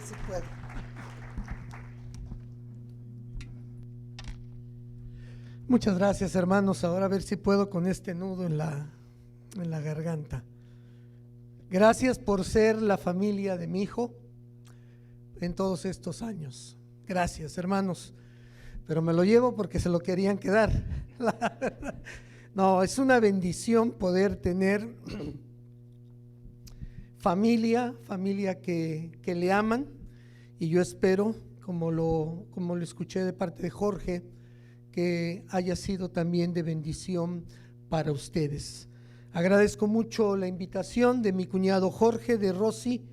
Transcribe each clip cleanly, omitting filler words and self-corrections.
si puedo. Muchas gracias, hermanos. Ahora a ver si puedo con este nudo en la garganta. Gracias por ser la familia de mi hijo en todos estos años. Gracias, hermanos. Pero me lo llevo porque se lo querían quedar. No, es una bendición poder tener familia que le aman, y yo espero, como lo escuché de parte de Jorge, que haya sido también de bendición para ustedes. Agradezco mucho la invitación de mi cuñado Jorge, de Rosy,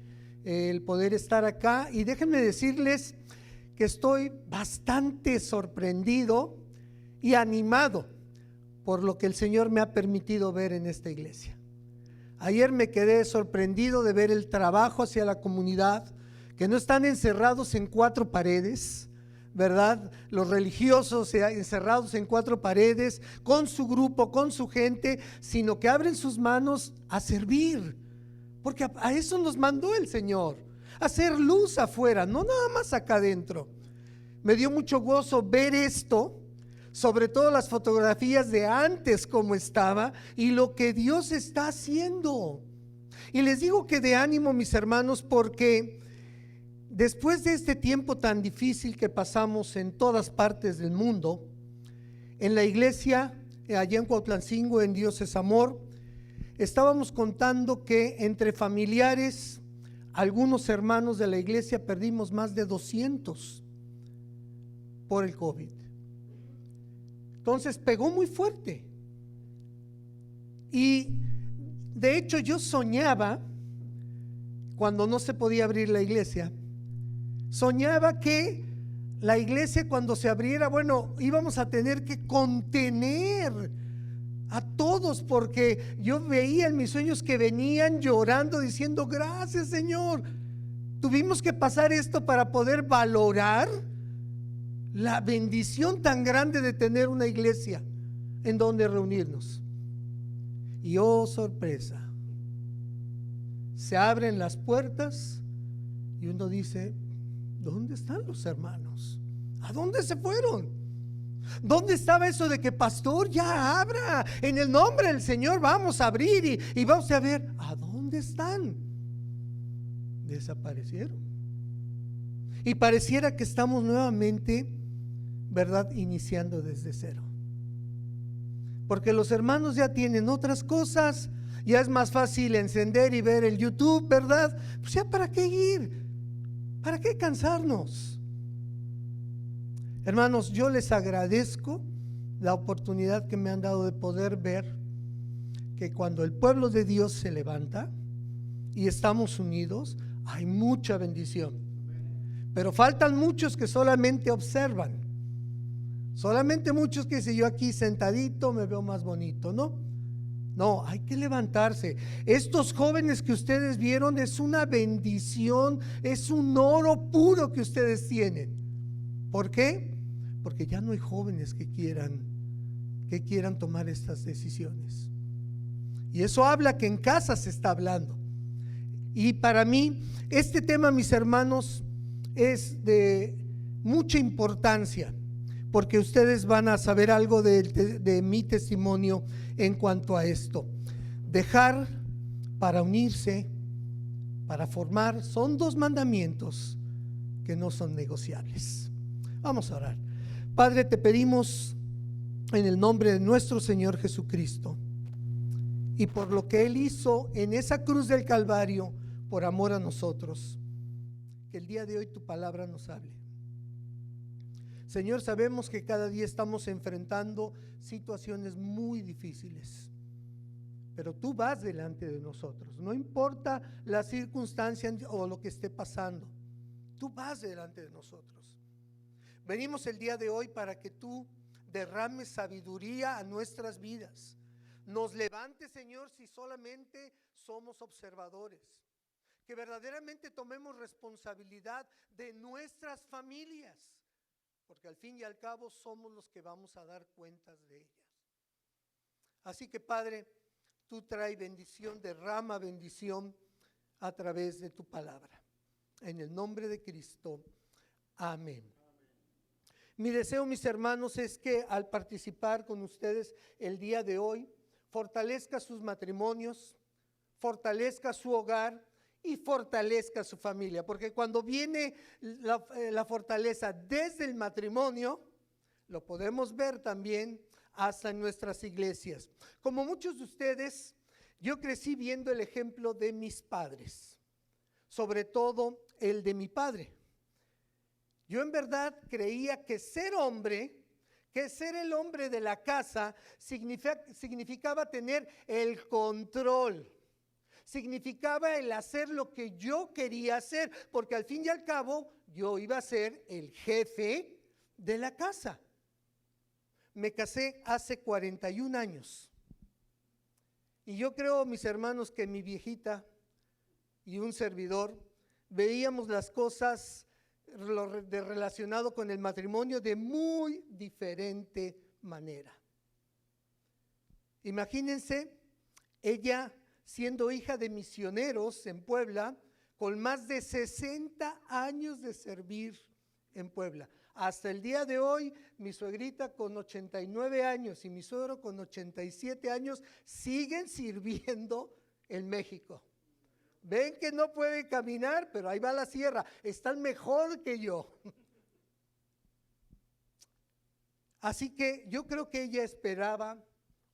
el poder estar acá, y déjenme decirles que estoy bastante sorprendido y animado por lo que el Señor me ha permitido ver en esta iglesia. Ayer me quedé sorprendido de ver el trabajo hacia la comunidad, que no están encerrados en cuatro paredes, ¿verdad? Los religiosos encerrados en cuatro paredes, con su grupo, con su gente, sino que abren sus manos a servir, porque a eso nos mandó el Señor, a hacer luz afuera, no nada más acá adentro. Me dio mucho gozo ver esto, sobre todo las fotografías de antes como estaba y lo que Dios está haciendo. Y les digo que de ánimo, mis hermanos, porque después de este tiempo tan difícil que pasamos en todas partes del mundo, en la iglesia, allá en Cuautlancingo, en Dios es Amor, estábamos contando que entre familiares, algunos hermanos de la iglesia perdimos más de 200 por el COVID. Entonces pegó muy fuerte. Y de hecho yo soñaba, cuando no se podía abrir la iglesia, soñaba que la iglesia, cuando se abriera, bueno, íbamos a tener que contener a todos, porque yo veía en mis sueños que venían llorando diciendo: gracias, Señor. Tuvimos que pasar esto para poder valorar la bendición tan grande de tener una iglesia en donde reunirnos. Y oh, sorpresa, se abren las puertas y uno dice: ¿dónde están los hermanos? ¿A dónde se fueron? ¿Dónde estaba eso de que pastor ya abra? En el nombre del Señor vamos a abrir y vamos a ver. ¿A dónde están? Desaparecieron. Y pareciera que estamos nuevamente, ¿verdad?, iniciando desde cero. Porque los hermanos ya tienen otras cosas, ya es más fácil encender y ver el YouTube, ¿verdad? Pues ya, ¿para qué ir? ¿Para qué cansarnos? Hermanos, yo les agradezco la oportunidad que me han dado de poder ver que cuando el pueblo de Dios se levanta y estamos unidos, hay mucha bendición. Pero faltan muchos que solamente observan. Solamente muchos que dicen: yo aquí sentadito me veo más bonito. No, hay que levantarse. Estos jóvenes que ustedes vieron es una bendición, es un oro puro que ustedes tienen. ¿Por qué? Porque ya no hay jóvenes que quieran tomar estas decisiones. Y eso habla que en casa se está hablando. Y para mí este tema, mis hermanos, es de mucha importancia, porque ustedes van a saber algo de mi testimonio en cuanto a esto. Dejar para unirse, para formar, son dos mandamientos que no son negociables. Vamos a orar. Padre, te pedimos en el nombre de nuestro Señor Jesucristo, y por lo que Él hizo en esa cruz del Calvario por amor a nosotros, que el día de hoy tu palabra nos hable. Señor, sabemos que cada día estamos enfrentando situaciones muy difíciles, pero tú vas delante de nosotros. No importa la circunstancia o lo que esté pasando, tú vas delante de nosotros. Venimos el día de hoy para que tú derrames sabiduría a nuestras vidas. Nos levantes, Señor, si solamente somos observadores. Que verdaderamente tomemos responsabilidad de nuestras familias, porque al fin y al cabo somos los que vamos a dar cuentas de ellas. Así que, Padre, tú trae bendición, derrama bendición a través de tu palabra. En el nombre de Cristo. Amén. Mi deseo, mis hermanos, es que al participar con ustedes el día de hoy, fortalezca sus matrimonios, fortalezca su hogar y fortalezca su familia. Porque cuando viene la fortaleza desde el matrimonio, lo podemos ver también hasta en nuestras iglesias. Como muchos de ustedes, yo crecí viendo el ejemplo de mis padres, sobre todo el de mi padre. Yo en verdad creía que ser hombre, que ser el hombre de la casa, significaba tener el control, significaba el hacer lo que yo quería hacer, porque al fin y al cabo yo iba a ser el jefe de la casa. Me casé hace 41 años y yo creo, mis hermanos, que mi viejita y un servidor veíamos las cosas relacionado con el matrimonio de muy diferente manera. Imagínense, ella siendo hija de misioneros en Puebla, con más de 60 años de servir en Puebla. Hasta el día de hoy, mi suegrita con 89 años y mi suegro con 87 años siguen sirviendo en México. Ven que no pueden caminar, pero ahí va la sierra, están mejor que yo. Así que yo creo que ella esperaba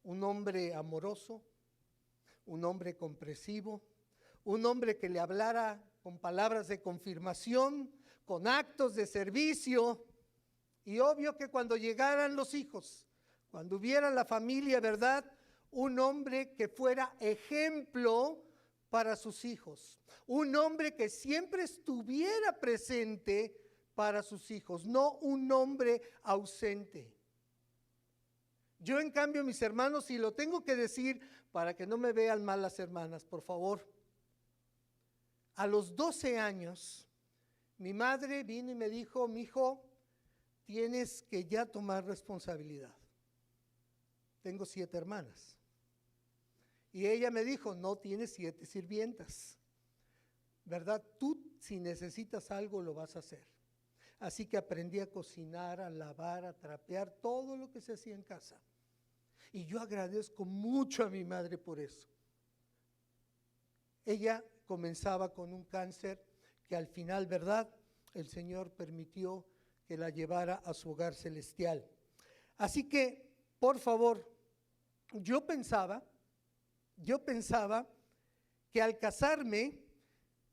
un hombre amoroso, un hombre comprensivo, un hombre que le hablara con palabras de confirmación, con actos de servicio. Y obvio que cuando llegaran los hijos, cuando hubiera la familia, ¿verdad? Un hombre que fuera ejemplo para sus hijos, un hombre que siempre estuviera presente para sus hijos, no un hombre ausente. Yo en cambio, mis hermanos, y lo tengo que decir para que no me vean mal las hermanas, por favor, a los 12 años, mi madre vino y me dijo: mi hijo, tienes que ya tomar responsabilidad. Tengo 7 hermanas. Y ella me dijo: no tienes 7 sirvientas, ¿verdad? Tú si necesitas algo lo vas a hacer. Así que aprendí a cocinar, a lavar, a trapear, todo lo que se hacía en casa. Y yo agradezco mucho a mi madre por eso. Ella comenzaba con un cáncer que al final, ¿verdad?, el Señor permitió que la llevara a su hogar celestial. Así que, por favor, yo pensaba que al casarme,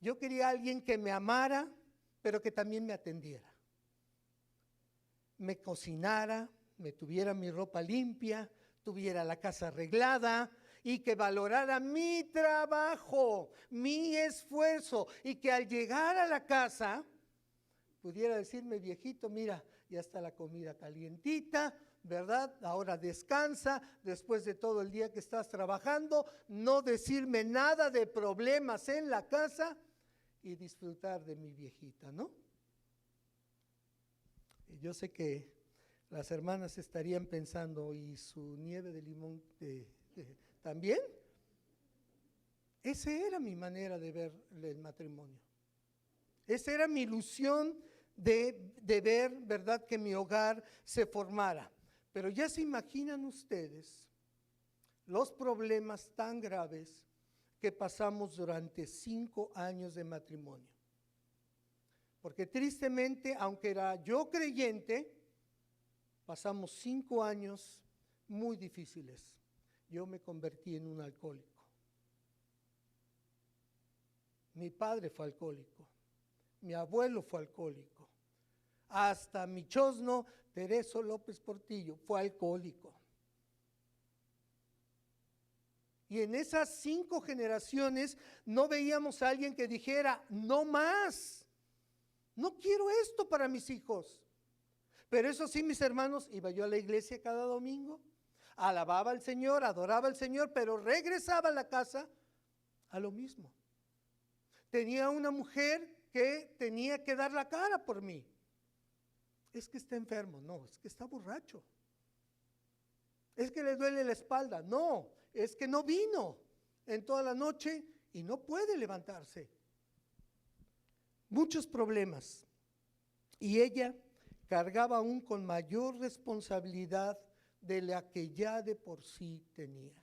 yo quería a alguien que me amara, pero que también me atendiera. Me cocinara, me tuviera mi ropa limpia, tuviera la casa arreglada y que valorara mi trabajo, mi esfuerzo, y que al llegar a la casa pudiera decirme: viejito, mira, ya está la comida calientita, ¿verdad? Ahora descansa después de todo el día que estás trabajando, no decirme nada de problemas en la casa y disfrutar de mi viejita, ¿no? Y yo sé que las hermanas estarían pensando: ¿y su nieve de limón también? Esa era mi manera de ver el matrimonio. Esa era mi ilusión de ver, ¿verdad?, que mi hogar se formara. Pero ya se imaginan ustedes los problemas tan graves que pasamos durante 5 años de matrimonio. Porque tristemente, aunque era yo creyente, pasamos 5 años muy difíciles. Yo me convertí en un alcohólico. Mi padre fue alcohólico. Mi abuelo fue alcohólico. Hasta mi chosno, Tereso López Portillo, fue alcohólico. Y en esas 5 generaciones no veíamos a alguien que dijera: no más, no quiero esto para mis hijos. Pero eso sí, mis hermanos, iba yo a la iglesia cada domingo, alababa al Señor, adoraba al Señor, pero regresaba a la casa a lo mismo. Tenía una mujer que tenía que dar la cara por mí. Es que está enfermo, no, es que está borracho. Es que le duele la espalda, no, es que no vino en toda la noche y no puede levantarse. muchos problemas. Y ella cargaba aún con mayor responsabilidad de la que ya de por sí tenía.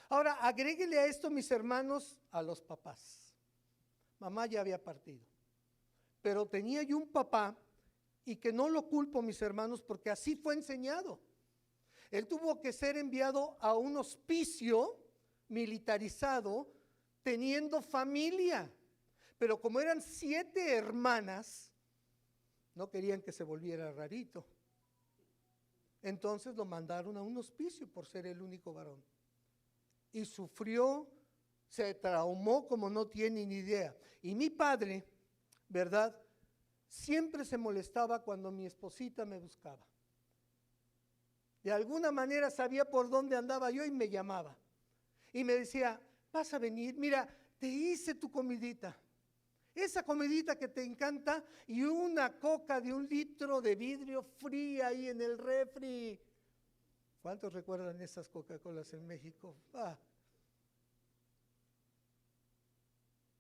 Ahora, agréguele a esto, mis hermanos, a los papás. Mamá ya había partido, pero tenía yo un papá, y que no lo culpo, mis hermanos, porque así fue enseñado. Él tuvo que ser enviado a un hospicio militarizado, teniendo familia, pero como eran 7 hermanas, no querían que se volviera rarito. Entonces lo mandaron a un hospicio por ser el único varón. Y sufrió, se traumó como no tiene ni idea. Y mi padre, ¿verdad?, siempre se molestaba cuando mi esposita me buscaba. De alguna manera sabía por dónde andaba yo y me llamaba. Y me decía, vas a venir, mira, te hice tu comidita. Esa comidita que te encanta, y una coca de 1 litro de vidrio fría ahí en el refri. ¿Cuántos recuerdan esas Coca-Colas en México?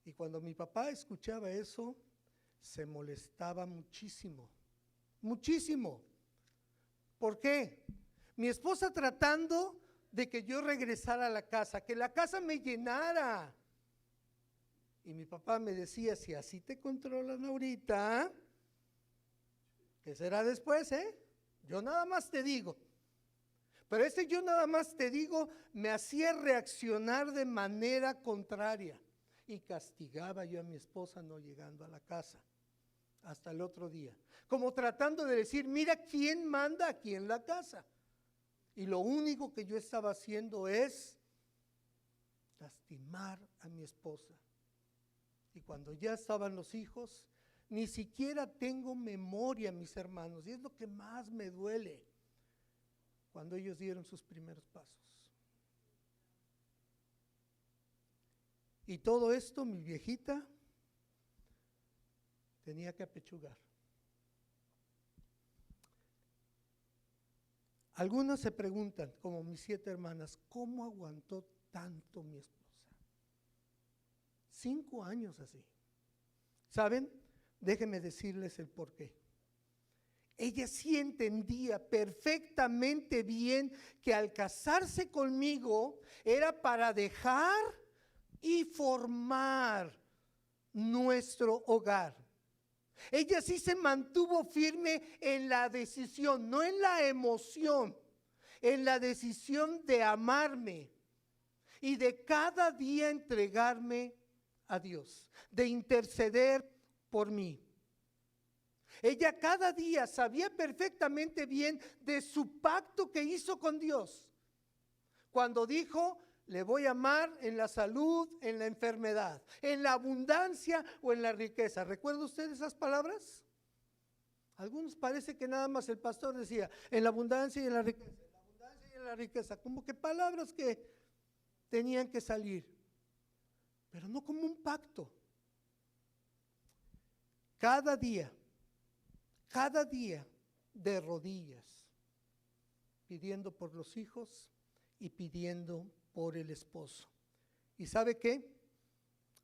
Y cuando mi papá escuchaba eso, se molestaba muchísimo, muchísimo. ¿Por qué? Mi esposa tratando de que yo regresara a la casa, que la casa me llenara. Y mi papá me decía, si así te controlan ahorita, ¿qué será después, Yo nada más te digo. Pero ese yo nada más te digo me hacía reaccionar de manera contraria. Y castigaba yo a mi esposa no llegando a la casa hasta el otro día. Como tratando de decir, mira quién manda aquí en la casa. Y lo único que yo estaba haciendo es lastimar a mi esposa. Y cuando ya estaban los hijos, ni siquiera tengo memoria, mis hermanos, y es lo que más me duele, cuando ellos dieron sus primeros pasos. Y todo esto, mi viejita tenía que apechugar. Algunas se preguntan, como mis 7 hermanas, ¿cómo aguantó tanto mi esposa? 5 años así. ¿Saben? Déjenme decirles el porqué. Ella sí entendía perfectamente bien que al casarse conmigo era para dejar y formar nuestro hogar. Ella sí se mantuvo firme en la decisión, no en la emoción, en la decisión de amarme y de cada día entregarme a Dios, de interceder por mí. Ella cada día sabía perfectamente bien de su pacto que hizo con Dios, cuando dijo, le voy a amar en la salud, en la enfermedad, en la abundancia o en la riqueza. ¿Recuerda usted esas palabras? Algunos parece que nada más el pastor decía, en la abundancia y en la riqueza, en la abundancia y en la riqueza, como que palabras que tenían que salir, pero no como un pacto. Cada día de rodillas, pidiendo por los hijos y pidiendo por el esposo. ¿Y sabe qué?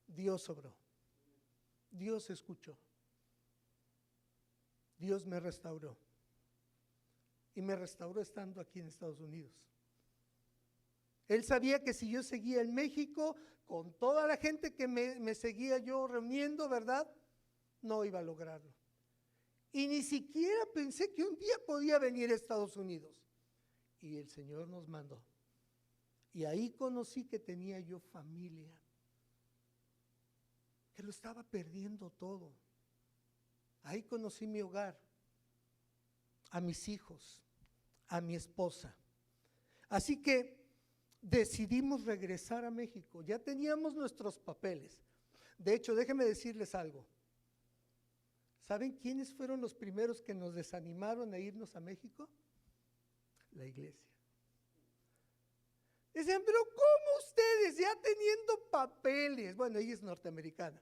Dios obró, Dios escuchó, Dios me restauró, y me restauró estando aquí en Estados Unidos. Él sabía que si yo seguía en México, con toda la gente que me seguía yo reuniendo, ¿verdad?, no iba a lograrlo. Y ni siquiera pensé que un día podía venir a Estados Unidos. Y el Señor nos mandó. Y ahí conocí que tenía yo familia, que lo estaba perdiendo todo. Ahí conocí mi hogar, a mis hijos, a mi esposa. Así que decidimos regresar a México. Ya teníamos nuestros papeles. De hecho, déjenme decirles algo. ¿Saben quiénes fueron los primeros que nos desanimaron a irnos a México? La iglesia. Decían, pero ¿cómo ustedes ya teniendo papeles? Bueno, ella es norteamericana.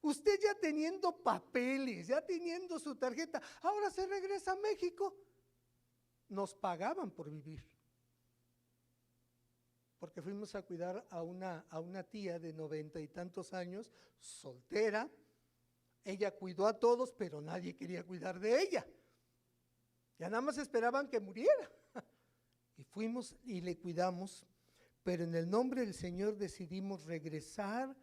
Usted ya teniendo papeles, ya teniendo su tarjeta, ahora se regresa a México. Nos pagaban por vivir. Porque fuimos a cuidar a una tía de 90 y tantos años, soltera, Ella cuidó a todos, pero nadie quería cuidar de ella. Ya nada más esperaban que muriera. Y fuimos y le cuidamos, pero en el nombre del Señor decidimos regresar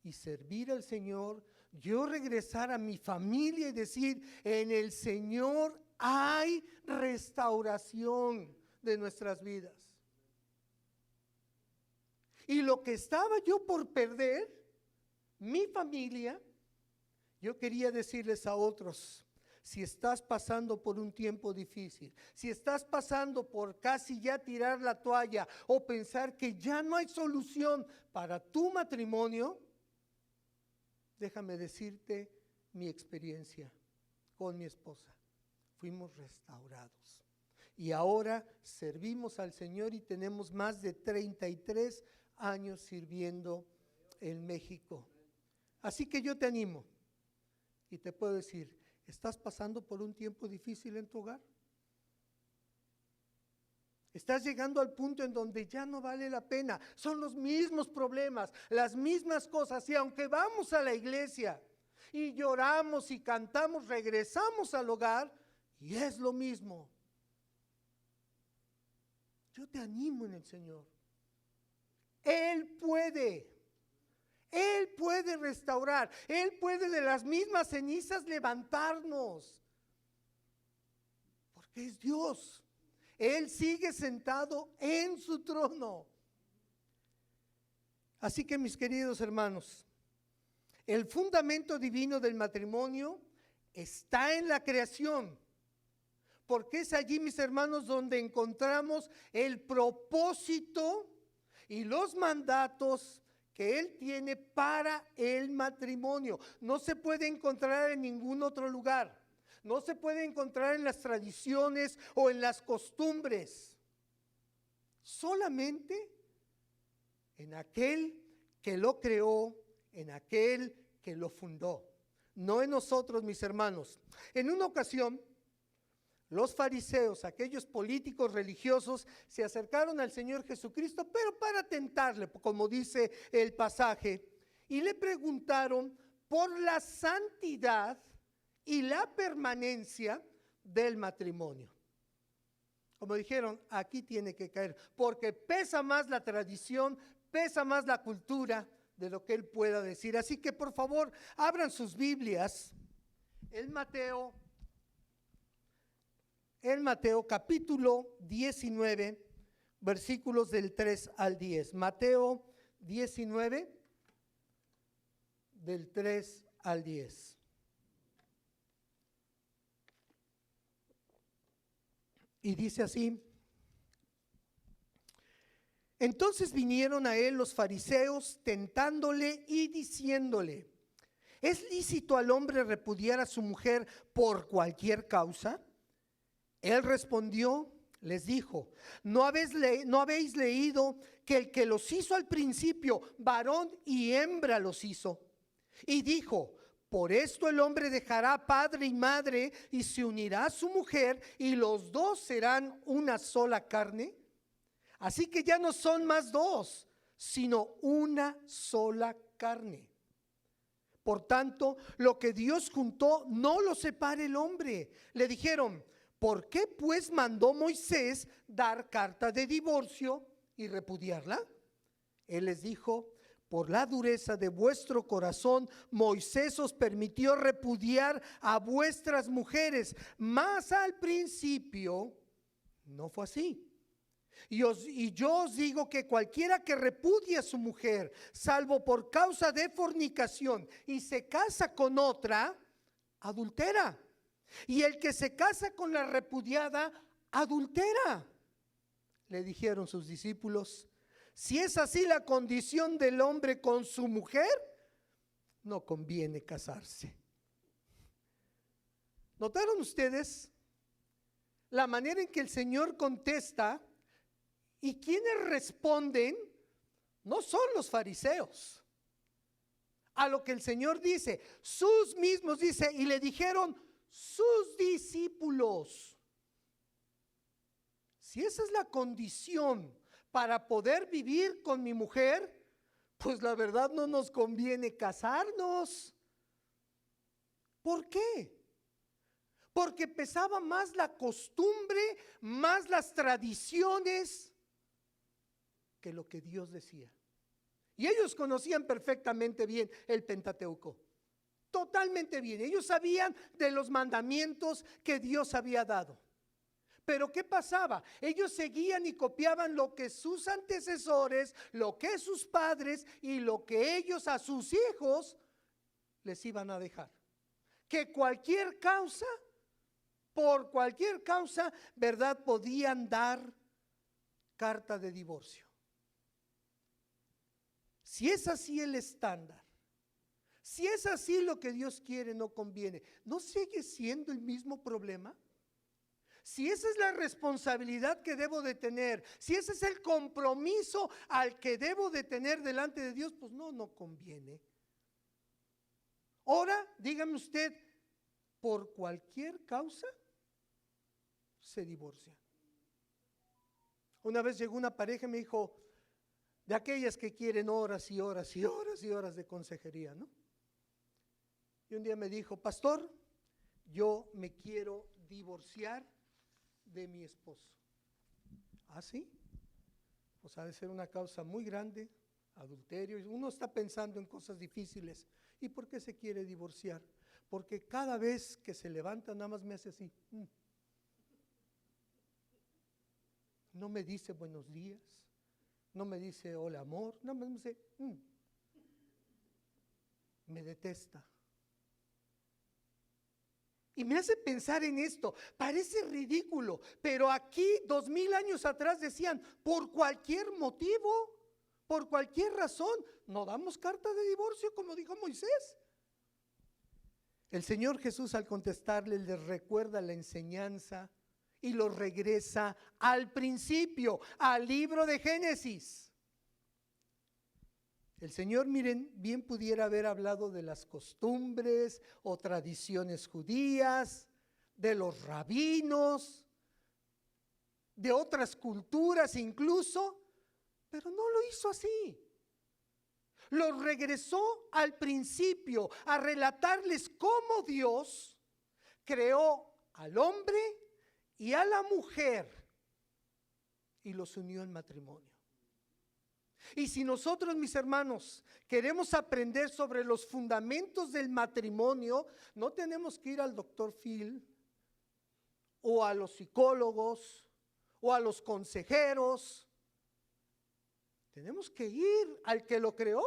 y servir al Señor. Yo regresar a mi familia y decir, en el Señor hay restauración de nuestras vidas. Y lo que estaba yo por perder, mi familia, yo quería decirles a otros, si estás pasando por un tiempo difícil, si estás pasando por casi ya tirar la toalla o pensar que ya no hay solución para tu matrimonio, déjame decirte mi experiencia con mi esposa. Fuimos restaurados y ahora servimos al Señor y tenemos más de 33 años sirviendo en México. Así que yo te animo y te puedo decir, ¿estás pasando por un tiempo difícil en tu hogar? Estás llegando al punto en donde ya no vale la pena, son los mismos problemas, las mismas cosas, y aunque vamos a la iglesia y lloramos y cantamos, regresamos al hogar y es lo mismo. Yo te animo en el Señor. Él puede restaurar, Él puede de las mismas cenizas levantarnos, porque es Dios. Él sigue sentado en su trono. Así que, mis queridos hermanos, el fundamento divino del matrimonio está en la creación, porque es allí, mis hermanos, donde encontramos el propósito y los mandatos que Él tiene para el matrimonio. No se puede encontrar en ningún otro lugar. No se puede encontrar en las tradiciones o en las costumbres. Solamente en aquel que lo creó, en aquel que lo fundó. No en nosotros, mis hermanos. En una ocasión, los fariseos, aquellos políticos religiosos, se acercaron al Señor Jesucristo, pero para tentarle, como dice el pasaje, y le preguntaron por la santidad y la permanencia del matrimonio. Como dijeron, aquí tiene que caer, porque pesa más la tradición, pesa más la cultura de lo que él pueda decir. Así que por favor, abran sus Biblias en Mateo capítulo 19, versículos del 3 al 10. Mateo 19, del 3 al 10. Y dice así: entonces vinieron a él los fariseos tentándole y diciéndole: ¿es lícito al hombre repudiar a su mujer por cualquier causa? Él respondió, les dijo: ¿no habéis leído que el que los hizo al principio, varón y hembra los hizo? Y dijo: por esto el hombre dejará padre y madre y se unirá a su mujer y los dos serán una sola carne. Así que ya no son más dos, sino una sola carne. Por tanto, lo que Dios juntó, no lo separe el hombre. Le dijeron: ¿por qué pues mandó Moisés dar carta de divorcio y repudiarla? Él les dijo: por la dureza de vuestro corazón, Moisés os permitió repudiar a vuestras mujeres, mas al principio no fue así. Y yo os digo que cualquiera que repudie a su mujer, salvo por causa de fornicación, y se casa con otra, adultera. Y el que se casa con la repudiada, adultera. Le dijeron sus discípulos: si es así la condición del hombre con su mujer, no conviene casarse. ¿Notaron ustedes la manera en que el Señor contesta? Y quienes responden no son los fariseos a lo que el Señor dice. Sus mismos, dice, y le dijeron sus discípulos. Si esa es la condición para poder vivir con mi mujer, pues la verdad no nos conviene casarnos. ¿Por qué? Porque pesaba más la costumbre, más las tradiciones que lo que Dios decía. Y ellos conocían perfectamente bien el Pentateuco, totalmente bien. Ellos sabían de los mandamientos que Dios había dado. Pero ¿qué pasaba? Ellos seguían y copiaban lo que sus antecesores, lo que sus padres y lo que ellos a sus hijos les iban a dejar. Que cualquier causa, por cualquier causa, ¿verdad? Podían dar carta de divorcio. Si es así el estándar, si es así lo que Dios quiere, no conviene, ¿no sigue siendo el mismo problema? Si esa es la responsabilidad que debo de tener, si ese es el compromiso al que debo de tener delante de Dios, pues no conviene. Ahora, dígame usted, por cualquier causa se divorcia. Una vez llegó una pareja y me dijo, de aquellas que quieren horas y horas y horas y horas de consejería, ¿no? Y un día me dijo, pastor, yo me quiero divorciar de mi esposo. ¿Ah, sí? Pues ha de ser una causa muy grande, adulterio. Uno está pensando en cosas difíciles. ¿Y por qué se quiere divorciar? Porque cada vez que se levanta nada más me hace así. No me dice buenos días, no me dice hola amor, nada más me dice me detesta. Y me hace pensar en esto, parece ridículo, pero aquí 2000 años atrás decían, por cualquier motivo, por cualquier razón, no damos carta de divorcio como dijo Moisés. El Señor Jesús al contestarle les recuerda la enseñanza y los regresa al principio, al libro de Génesis. El Señor, miren, bien pudiera haber hablado de las costumbres o tradiciones judías, de los rabinos, de otras culturas incluso, pero no lo hizo así. Los regresó al principio a relatarles cómo Dios creó al hombre y a la mujer y los unió en matrimonio. Y si nosotros, mis hermanos, queremos aprender sobre los fundamentos del matrimonio, no tenemos que ir al doctor Phil o a los psicólogos o a los consejeros. Tenemos que ir al que lo creó.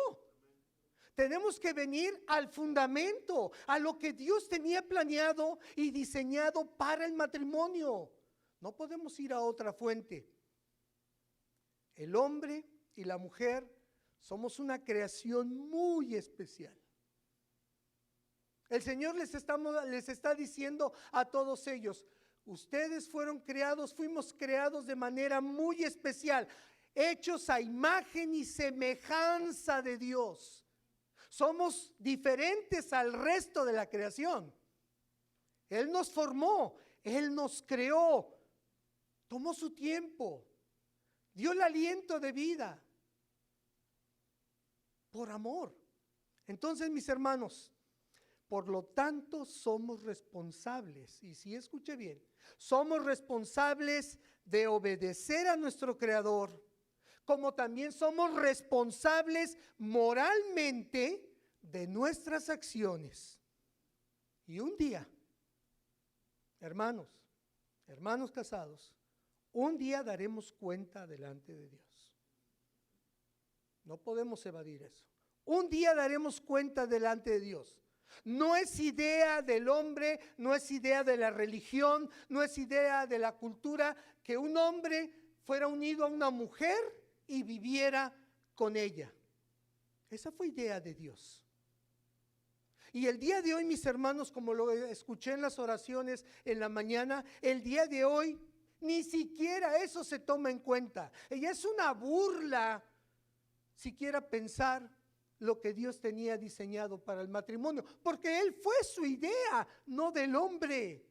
Tenemos que venir al fundamento, a lo que Dios tenía planeado y diseñado para el matrimonio. No podemos ir a otra fuente. El hombre y la mujer somos una creación muy especial. El Señor les está diciendo a todos ellos, ustedes fueron creados, fuimos creados de manera muy especial, hechos a imagen y semejanza de Dios. Somos diferentes al resto de la creación. Él nos formó, Él nos creó, tomó su tiempo, dio el aliento de vida por amor. Entonces, mis hermanos, por lo tanto somos responsables, y si escuche bien, somos responsables de obedecer a nuestro Creador, como también somos responsables moralmente de nuestras acciones. Y un día, hermanos casados, un día daremos cuenta delante de Dios. No podemos evadir eso. Un día daremos cuenta delante de Dios. No es idea del hombre, no es idea de la religión, no es idea de la cultura que un hombre fuera unido a una mujer y viviera con ella. Esa fue idea de Dios. Y el día de hoy, mis hermanos, como lo escuché en las oraciones en la mañana, el día de hoy ni siquiera eso se toma en cuenta. Ella es una burla siquiera pensar lo que Dios tenía diseñado para el matrimonio, porque Él fue su idea, no del hombre.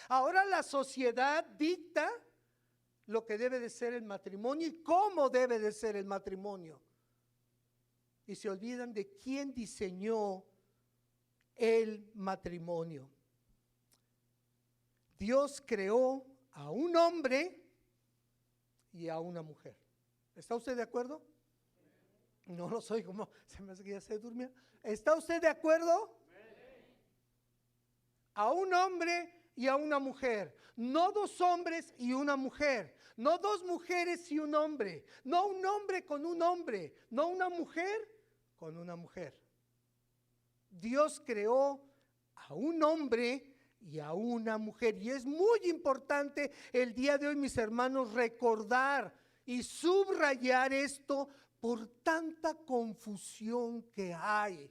Ahora la sociedad dicta lo que debe de ser el matrimonio y cómo debe de ser el matrimonio. Y se olvidan de quién diseñó el matrimonio. Dios creó a un hombre y a una mujer. ¿Está usted de acuerdo? No lo soy, como se me hace que ya se durmió. ¿Está usted de acuerdo? A un hombre y a una mujer. No dos hombres y una mujer. No dos mujeres y un hombre. No un hombre con un hombre. No una mujer con una mujer. Dios creó a un hombre y a una mujer. Y es muy importante el día de hoy, mis hermanos, recordar y subrayar esto por tanta confusión que hay.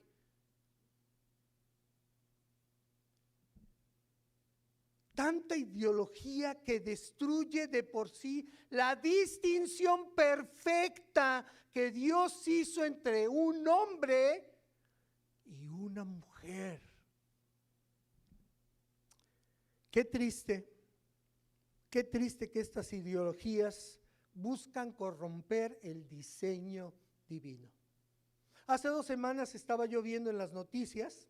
Tanta ideología que destruye de por sí la distinción perfecta que Dios hizo entre un hombre y una mujer. Qué triste que estas ideologías buscan corromper el diseño divino. Hace 2 semanas estaba yo viendo en las noticias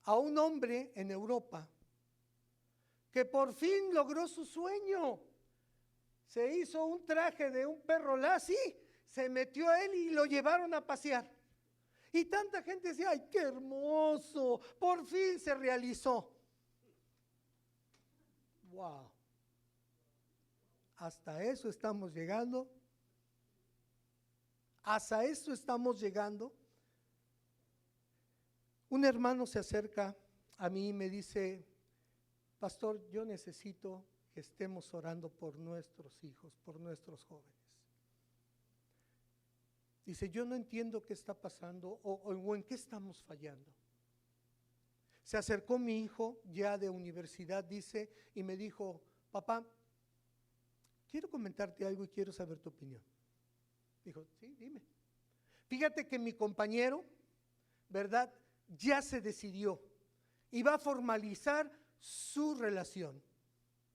a un hombre en Europa que por fin logró su sueño. Se hizo un traje de un perro lassie, se metió a él y lo llevaron a pasear. Y tanta gente decía, ¡ay, qué hermoso! Por fin se realizó. ¡Wow! Hasta eso estamos llegando. Hasta eso estamos llegando. Un hermano se acerca a mí y me dice, pastor, yo necesito que estemos orando por nuestros hijos, por nuestros jóvenes. Dice, yo no entiendo qué está pasando o en qué estamos fallando. Se acercó mi hijo ya de universidad, dice, y me dijo, papá, quiero comentarte algo y quiero saber tu opinión. Dijo, sí, dime. Fíjate que mi compañero, ¿verdad? Ya se decidió y va a formalizar su relación.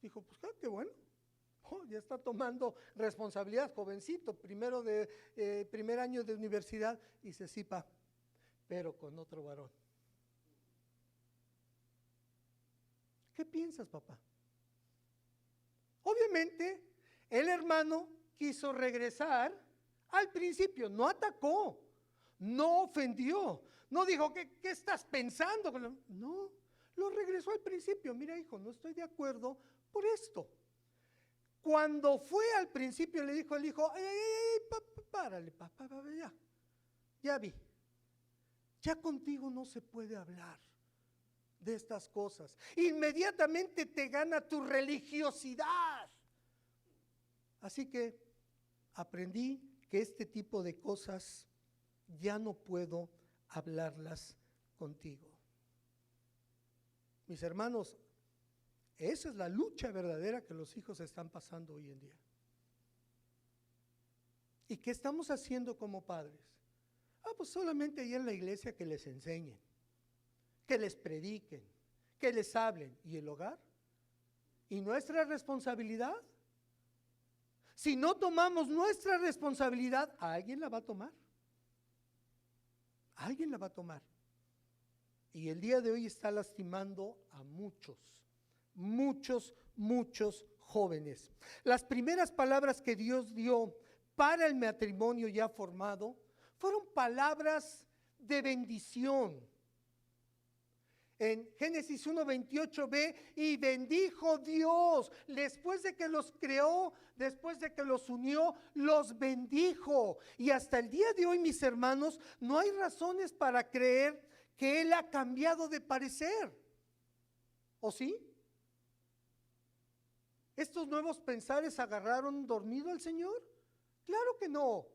Dijo, pues qué bueno. Ya está tomando responsabilidad, jovencito, primer año de universidad. Y dice, sí, pa, pero con otro varón. ¿Qué piensas, papá? Obviamente, el hermano quiso regresar al principio, no atacó, no ofendió, no dijo, ¿qué estás pensando? No, lo regresó al principio. Mira, hijo, no estoy de acuerdo por esto. Cuando fue al principio le dijo el hijo, párale, papá, ya vi, ya contigo no se puede hablar de estas cosas. Inmediatamente te gana tu religiosidad. Así que aprendí que este tipo de cosas ya no puedo hablarlas contigo. Mis hermanos, esa es la lucha verdadera que los hijos están pasando hoy en día. ¿Y qué estamos haciendo como padres? Pues solamente ahí en la iglesia que les enseñen, que les prediquen, que les hablen. ¿Y el hogar? ¿Y nuestra responsabilidad? Si no tomamos nuestra responsabilidad, alguien la va a tomar. Alguien la va a tomar. Y el día de hoy está lastimando a muchos jóvenes. Las primeras palabras que Dios dio para el matrimonio ya formado fueron palabras de bendición. En Génesis 1:28 ve, y bendijo Dios, después de que los creó, después de que los unió, los bendijo. Y hasta el día de hoy, mis hermanos, no hay razones para creer que Él ha cambiado de parecer. ¿O sí? ¿Estos nuevos pensares agarraron dormido al Señor? Claro que no.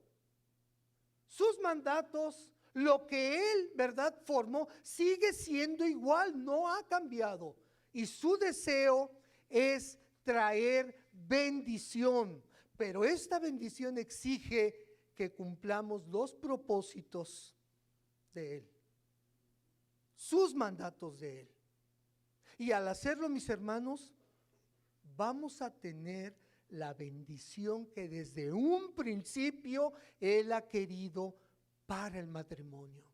Sus mandatos, lo que Él, ¿verdad?, formó, sigue siendo igual, no ha cambiado. Y su deseo es traer bendición. Pero esta bendición exige que cumplamos 2 propósitos de Él. Sus mandatos de Él. Y al hacerlo, mis hermanos, vamos a tener la bendición que desde un principio Él ha querido para el matrimonio.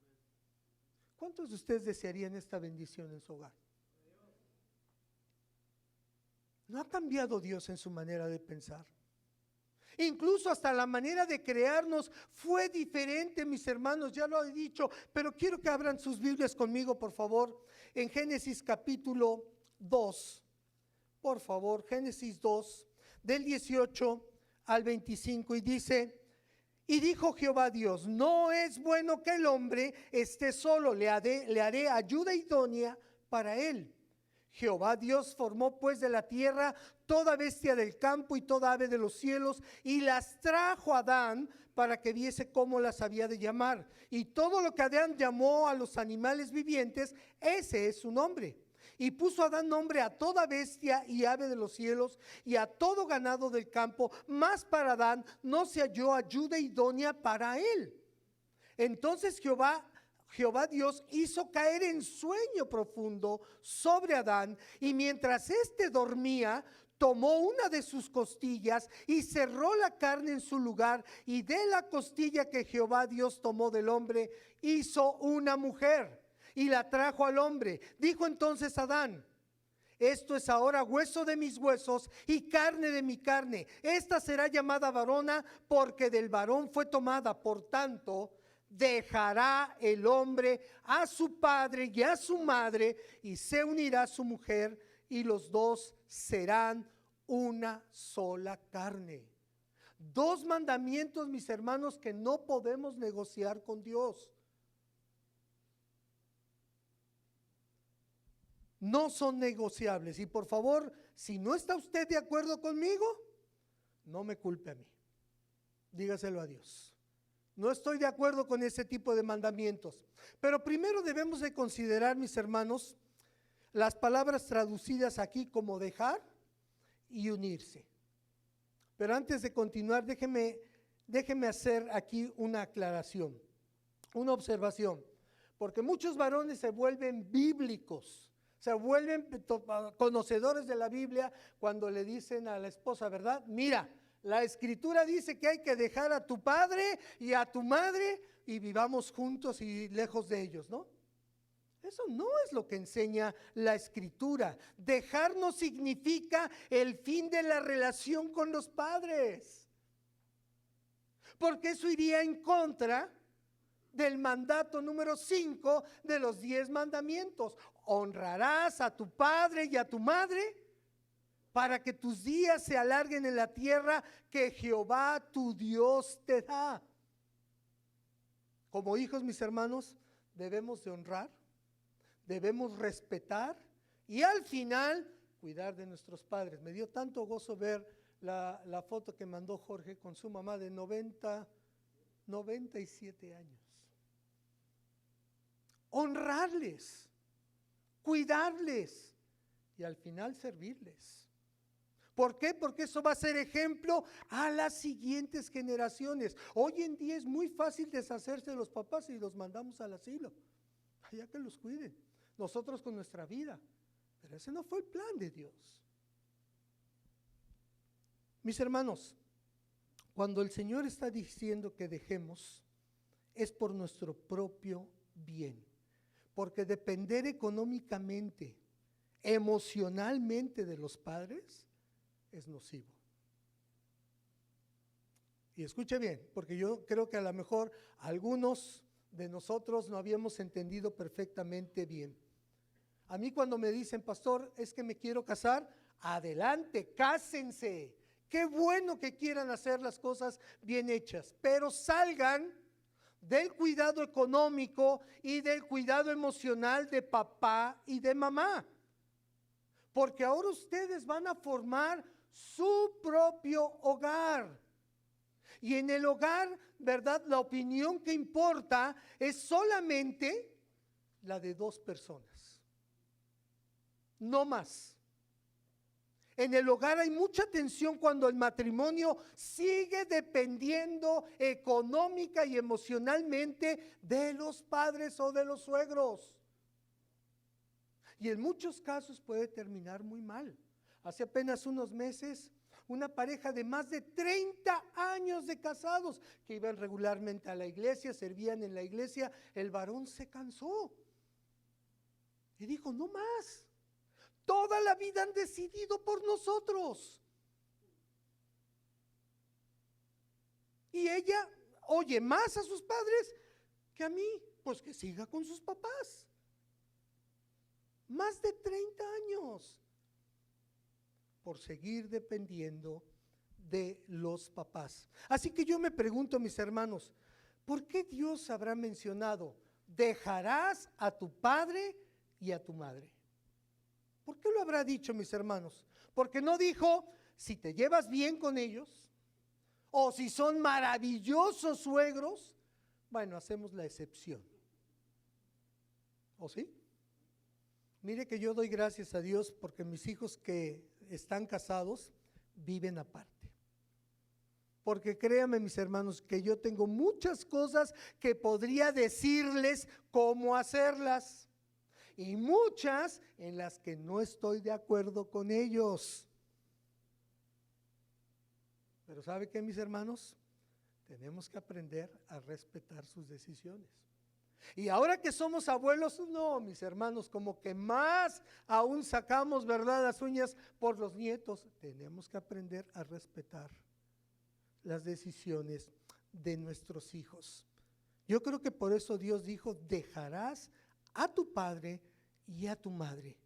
¿Cuántos de ustedes desearían esta bendición en su hogar? ¿No ha cambiado Dios en su manera de pensar? Incluso hasta la manera de crearnos fue diferente, mis hermanos, ya lo he dicho, pero quiero que abran sus Biblias conmigo, por favor, en Génesis capítulo 2, por favor, Génesis 2, del 18 al 25, y dice: y dijo Jehová Dios, no es bueno que el hombre esté solo, le haré ayuda idónea para él. Jehová Dios formó pues de la tierra toda bestia del campo y toda ave de los cielos, y las trajo a Adán para que viese cómo las había de llamar. Y todo lo que Adán llamó a los animales vivientes, ese es su nombre. Y puso Adán nombre a toda bestia y ave de los cielos y a todo ganado del campo, mas para Adán no se halló ayuda idónea para él. Entonces Jehová Dios hizo caer en sueño profundo sobre Adán, y mientras éste dormía, tomó una de sus costillas y cerró la carne en su lugar, y de la costilla que Jehová Dios tomó del hombre, hizo una mujer y la trajo al hombre. Dijo entonces Adán: esto es ahora hueso de mis huesos y carne de mi carne. Esta será llamada varona, porque del varón fue tomada. Por tanto, dejará el hombre a su padre y a su madre, y se unirá a su mujer, y los dos serán una sola carne. Dos mandamientos, mis hermanos, que no podemos negociar con Dios. No son negociables. Y por favor, si no está usted de acuerdo conmigo, no me culpe a mí. Dígaselo a Dios. No estoy de acuerdo con ese tipo de mandamientos. Pero primero debemos de considerar, mis hermanos, las palabras traducidas aquí como dejar y unirse. Pero antes de continuar, déjeme hacer aquí una aclaración, una observación. Porque muchos varones se vuelven bíblicos, se vuelven conocedores de la Biblia cuando le dicen a la esposa, ¿verdad? Mira, la Escritura dice que hay que dejar a tu padre y a tu madre y vivamos juntos y lejos de ellos, ¿no? Eso no es lo que enseña la Escritura. Dejar no significa el fin de la relación con los padres, porque eso iría en contra del mandato número 5 de los 10 mandamientos. Honrarás a tu padre y a tu madre para que tus días se alarguen en la tierra que Jehová tu Dios te da. Como hijos, mis hermanos, debemos de honrar, debemos respetar y al final cuidar de nuestros padres. Me dio tanto gozo ver la foto que mandó Jorge con su mamá de 97 años. Honrarles, cuidarles y al final servirles. ¿Por qué? Porque eso va a ser ejemplo a las siguientes generaciones. Hoy en día es muy fácil deshacerse de los papás y los mandamos al asilo, allá que los cuiden, nosotros con nuestra vida. Pero ese no fue el plan de Dios. Mis hermanos, cuando el Señor está diciendo que dejemos, es por nuestro propio bien. Porque depender económicamente, emocionalmente de los padres es nocivo. Y escuche bien, porque yo creo que a lo mejor algunos de nosotros no habíamos entendido perfectamente bien. A mí cuando me dicen, pastor, es que me quiero casar, adelante, cásense. Qué bueno que quieran hacer las cosas bien hechas, pero salgan del cuidado económico y del cuidado emocional de papá y de mamá. Porque ahora ustedes van a formar su propio hogar. Y en el hogar, ¿verdad? La opinión que importa es solamente la de dos personas, no más. En el hogar hay mucha tensión cuando el matrimonio sigue dependiendo económica y emocionalmente de los padres o de los suegros. Y en muchos casos puede terminar muy mal. Hace apenas unos meses, una pareja de más de 30 años de casados que iban regularmente a la iglesia, servían en la iglesia, el varón se cansó Y dijo, no más. Toda la vida han decidido por nosotros. Y ella oye más a sus padres que a mí. Pues que siga con sus papás. Más de 30 años por seguir dependiendo de los papás. Así que yo me pregunto, mis hermanos, ¿por qué Dios habrá mencionado, dejarás a tu padre y a tu madre? ¿Por qué lo habrá dicho, mis hermanos? Porque no dijo, si te llevas bien con ellos, o si son maravillosos suegros, bueno, hacemos la excepción. ¿O sí? Mire que yo doy gracias a Dios porque mis hijos que están casados viven aparte. Porque créanme, mis hermanos, que yo tengo muchas cosas que podría decirles cómo hacerlas. Y muchas en las que no estoy de acuerdo con ellos. Pero ¿sabe qué, mis hermanos? Tenemos que aprender a respetar sus decisiones. Y ahora que somos abuelos, no, mis hermanos, como que más aún sacamos, ¿verdad?, las uñas por los nietos. Tenemos que aprender a respetar las decisiones de nuestros hijos. Yo creo que por eso Dios dijo, dejarás a tu padre y a tu madre.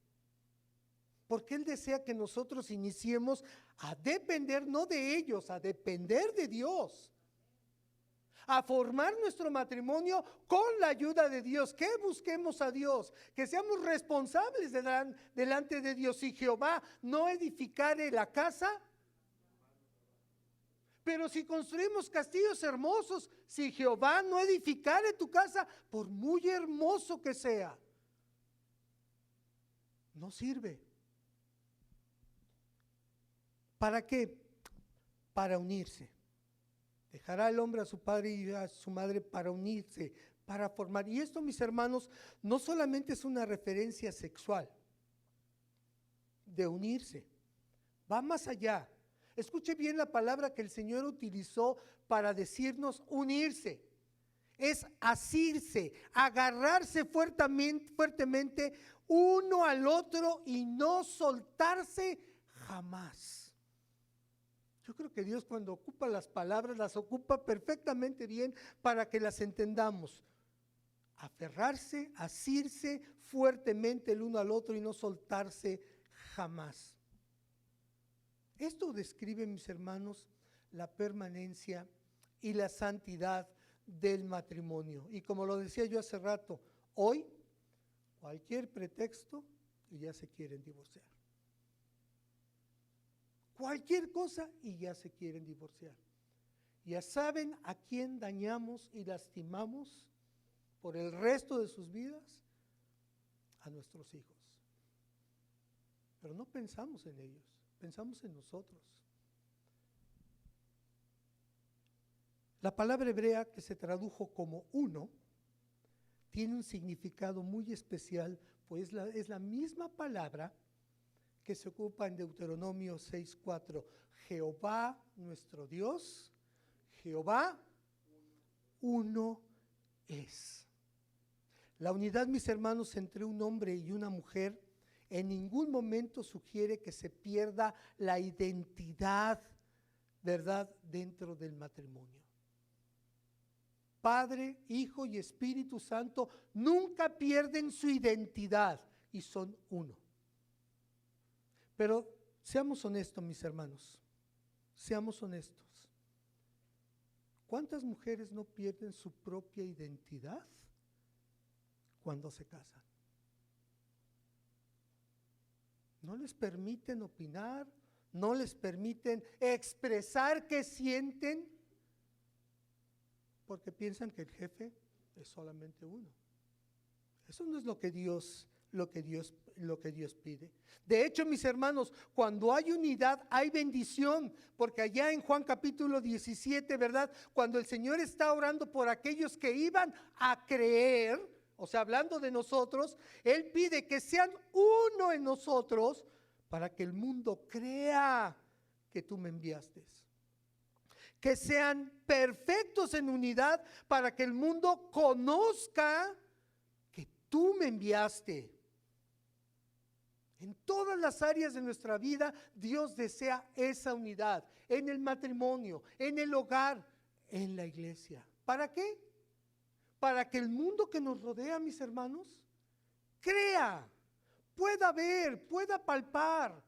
Porque Él desea que nosotros iniciemos a depender, no de ellos, a depender de Dios. A formar nuestro matrimonio con la ayuda de Dios, que busquemos a Dios, que seamos responsables delante de Dios. Si Jehová no edificare la casa, pero si construimos castillos hermosos, si Jehová no edificare tu casa, por muy hermoso que sea, no sirve. ¿Para qué? Para unirse. Dejará el hombre a su padre y a su madre para unirse, para formar. Y esto, mis hermanos, no solamente es una referencia sexual de unirse, va más allá. Escuche bien la palabra que el Señor utilizó para decirnos unirse. Es asirse, agarrarse fuertemente uno al otro y no soltarse jamás. Yo creo que Dios, cuando ocupa las palabras, las ocupa perfectamente bien para que las entendamos. Aferrarse, asirse fuertemente el uno al otro y no soltarse jamás. Esto describe, mis hermanos, la permanencia y la santidad del matrimonio. Y como lo decía yo hace rato, hoy cualquier pretexto y ya se quieren divorciar. Cualquier cosa y ya se quieren divorciar. Ya saben a quién dañamos y lastimamos por el resto de sus vidas, a nuestros hijos. Pero no pensamos en ellos, pensamos en nosotros. La palabra hebrea que se tradujo como uno tiene un significado muy especial, pues es la misma palabra que se ocupa en Deuteronomio 6:4. Jehová nuestro Dios, Jehová uno es. La unidad, mis hermanos, entre un hombre y una mujer en ningún momento sugiere que se pierda la identidad, ¿verdad?, dentro del matrimonio. Padre, Hijo y Espíritu Santo nunca pierden su identidad y son uno. Pero seamos honestos, mis hermanos, seamos honestos. ¿Cuántas mujeres no pierden su propia identidad cuando se casan? No les permiten opinar, no les permiten expresar qué sienten, porque piensan que el jefe es solamente uno. Eso no es lo que Dios pide. De hecho, mis hermanos, cuando hay unidad hay bendición, porque allá en Juan capítulo 17, ¿verdad?, cuando el Señor está orando por aquellos que iban a creer, o sea, hablando de nosotros, Él pide que sean uno en nosotros para que el mundo crea que tú me enviaste. Que sean perfectos en unidad para que el mundo conozca que tú me enviaste. En todas las áreas de nuestra vida, Dios desea esa unidad, en el matrimonio, en el hogar, en la iglesia. ¿Para qué? Para que el mundo que nos rodea, mis hermanos, crea, pueda ver, pueda palpar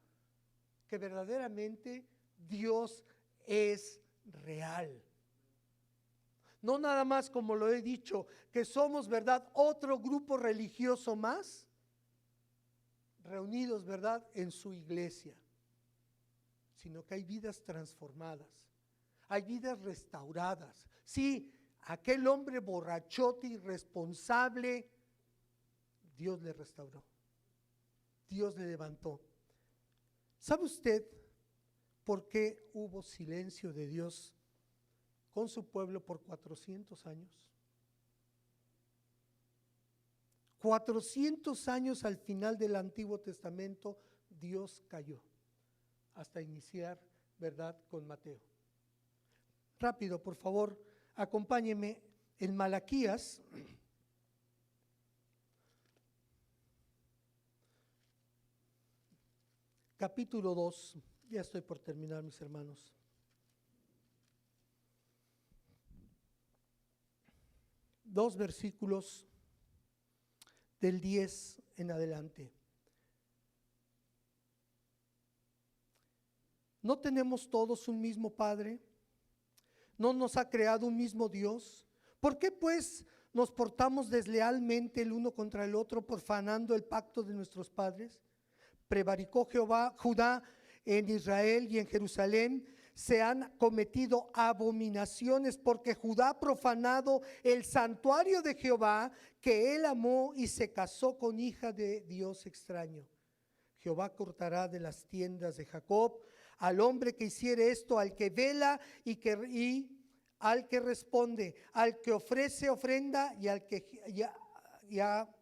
que verdaderamente Dios es real. No nada más, como lo he dicho, que somos, ¿verdad?, otro grupo religioso más, reunidos, ¿verdad?, en su iglesia, sino que hay vidas transformadas, hay vidas restauradas. Sí, aquel hombre borrachote, irresponsable, Dios le restauró, Dios le levantó. ¿Sabe usted por qué hubo silencio de Dios con su pueblo por 400 años? 400 años al final del Antiguo Testamento, Dios cayó hasta iniciar, ¿verdad?, con Mateo. Rápido, por favor, acompáñeme en Malaquías, capítulo 2. Ya estoy por terminar, mis hermanos. Dos versículos del 10 en adelante. ¿No tenemos todos un mismo Padre? ¿No nos ha creado un mismo Dios? ¿Por qué pues nos portamos deslealmente el uno contra el otro, profanando el pacto de nuestros padres? Prevaricó Judá en Israel y en Jerusalén se han cometido abominaciones, porque Judá ha profanado el santuario de Jehová que él amó y se casó con hija de Dios extraño. Jehová cortará de las tiendas de Jacob al hombre que hiciere esto, al que vela y al que responde, al que ofrece ofrenda y a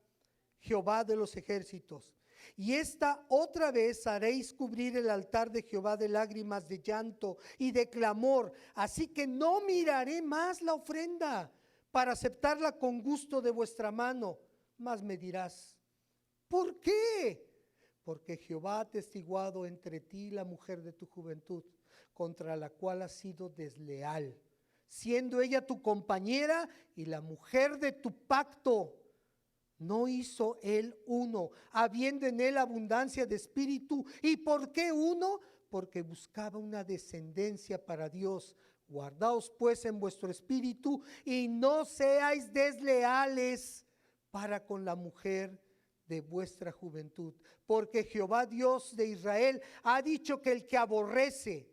Jehová de los ejércitos. Y esta otra vez haréis cubrir el altar de Jehová de lágrimas, de llanto y de clamor. Así que no miraré más la ofrenda para aceptarla con gusto de vuestra mano. Mas me dirás, ¿por qué? Porque Jehová ha atestiguado entre ti la mujer de tu juventud, contra la cual has sido desleal, siendo ella tu compañera y la mujer de tu pacto. ¿No hizo él uno, habiendo en él abundancia de espíritu? ¿Y por qué uno? Porque buscaba una descendencia para Dios. Guardaos pues en vuestro espíritu y no seáis desleales para con la mujer de vuestra juventud. Porque Jehová Dios de Israel ha dicho que el que aborrece,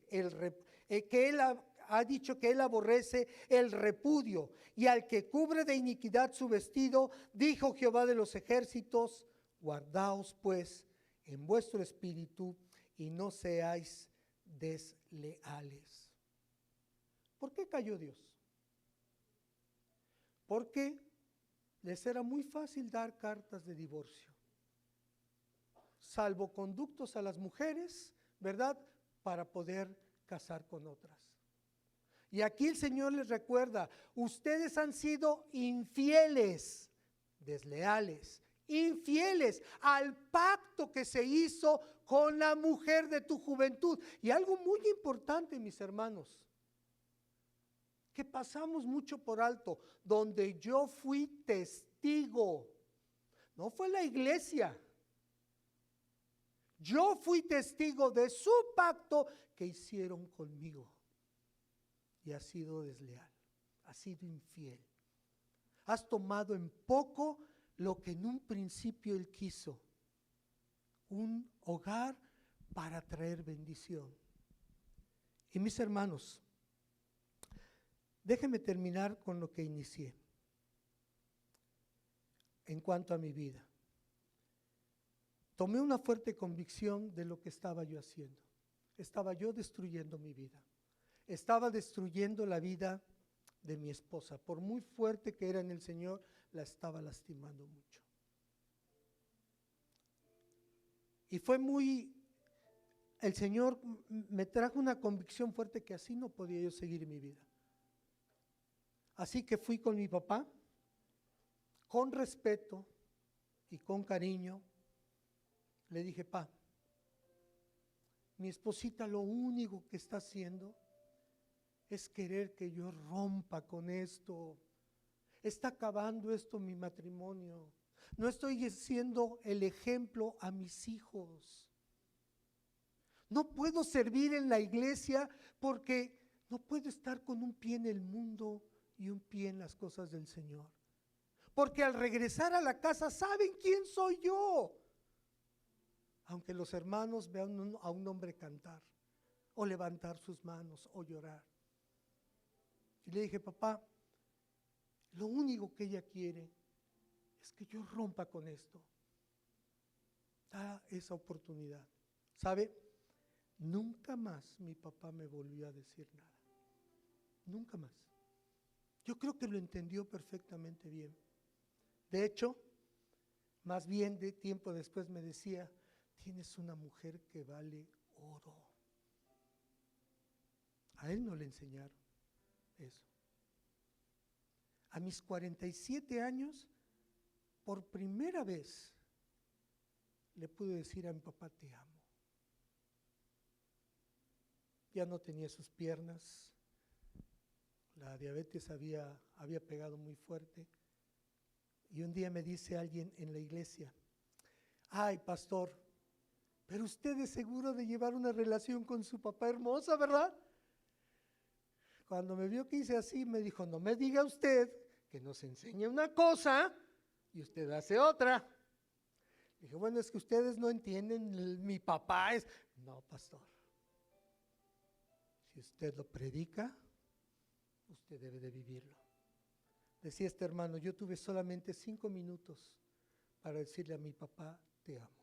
ha dicho que él aborrece el repudio, y al que cubre de iniquidad su vestido, dijo Jehová de los ejércitos, guardaos pues en vuestro espíritu y no seáis desleales. ¿Por qué cayó Dios? Porque les era muy fácil dar cartas de divorcio, salvoconductos a las mujeres, ¿verdad?, para poder casar con otras. Y aquí el Señor les recuerda, ustedes han sido infieles, desleales, infieles al pacto que se hizo con la mujer de tu juventud. Y algo muy importante, mis hermanos, que pasamos mucho por alto, donde yo fui testigo, no fue la iglesia. Yo fui testigo de su pacto que hicieron conmigo. Y has sido desleal, has sido infiel. Has tomado en poco lo que en un principio Él quiso, un hogar para traer bendición. Y mis hermanos, déjenme terminar con lo que inicié en cuanto a mi vida. Tomé una fuerte convicción de lo que estaba yo haciendo. Estaba yo destruyendo mi vida. Estaba destruyendo la vida de mi esposa. Por muy fuerte que era en el Señor, la estaba lastimando mucho. Y el Señor me trajo una convicción fuerte que así no podía yo seguir mi vida. Así que fui con mi papá, con respeto y con cariño, Le dije, pa, mi esposita lo único que está haciendo es querer que yo rompa con esto. Está acabando esto mi matrimonio. No estoy siendo el ejemplo a mis hijos. No puedo servir en la iglesia porque no puedo estar con un pie en el mundo y un pie en las cosas del Señor. Porque al regresar a la casa saben quién soy yo. Aunque los hermanos vean a un hombre cantar o levantar sus manos o llorar. Y le dije, papá, lo único que ella quiere es que yo rompa con esto. Da esa oportunidad. ¿Sabe? Nunca más mi papá me volvió a decir nada. Nunca más. Yo creo que lo entendió perfectamente bien. De hecho, más bien de tiempo después me decía, tienes una mujer que vale oro. A él no le enseñaron eso. A mis 47 años, por primera vez, le pude decir a mi papá, te amo. Ya no tenía sus piernas, la diabetes había pegado muy fuerte. Y un día me dice alguien en la iglesia, ay, pastor, pero usted es seguro de llevar una relación con su papá hermosa, ¿verdad? Cuando me vio que hice así, me dijo, no me diga usted que nos enseña una cosa y usted hace otra. Dije, bueno, es que ustedes no entienden, mi papá es... No, pastor, si usted lo predica, usted debe de vivirlo. Decía este hermano, yo tuve solamente 5 minutos para decirle a mi papá, te amo.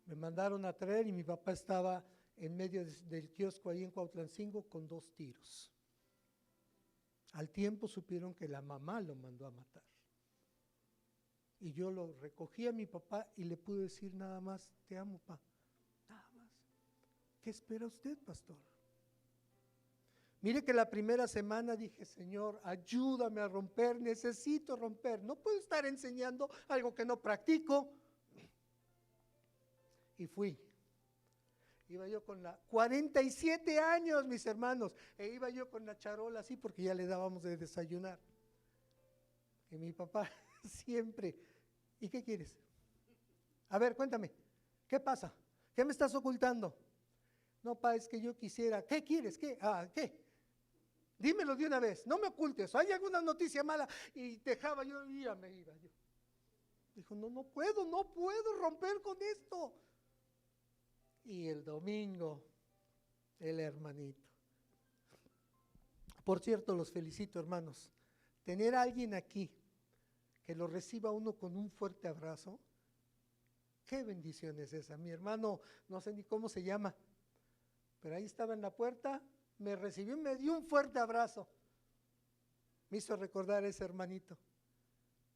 Me mandaron a traer y mi papá estaba en medio del kiosco ahí en Cuautlancingo con 2 tiros. Al tiempo supieron que la mamá lo mandó a matar. Y yo lo recogí a mi papá y le pude decir nada más, te amo, papá. Nada más. ¿Qué espera usted, pastor? Mire que la primera semana dije, Señor, ayúdame a romper, necesito romper. No puedo estar enseñando algo que no practico. Y fui. Iba yo con 47 años, mis hermanos, e iba yo con la charola así porque ya le dábamos de desayunar. Y mi papá siempre, ¿y qué quieres? A ver, cuéntame, ¿qué pasa? ¿Qué me estás ocultando? No, pa, es que yo quisiera, ¿qué quieres? ¿Qué? ¿Qué? Dímelo de una vez, no me ocultes, ¿hay alguna noticia mala? Y dejaba yo y ya me iba yo. Dijo, no puedo romper con esto. Y el domingo, el hermanito. Por cierto, los felicito, hermanos. Tener a alguien aquí que lo reciba uno con un fuerte abrazo, qué bendición es esa. Mi hermano, no sé ni cómo se llama, pero ahí estaba en la puerta, me recibió y me dio un fuerte abrazo. Me hizo recordar a ese hermanito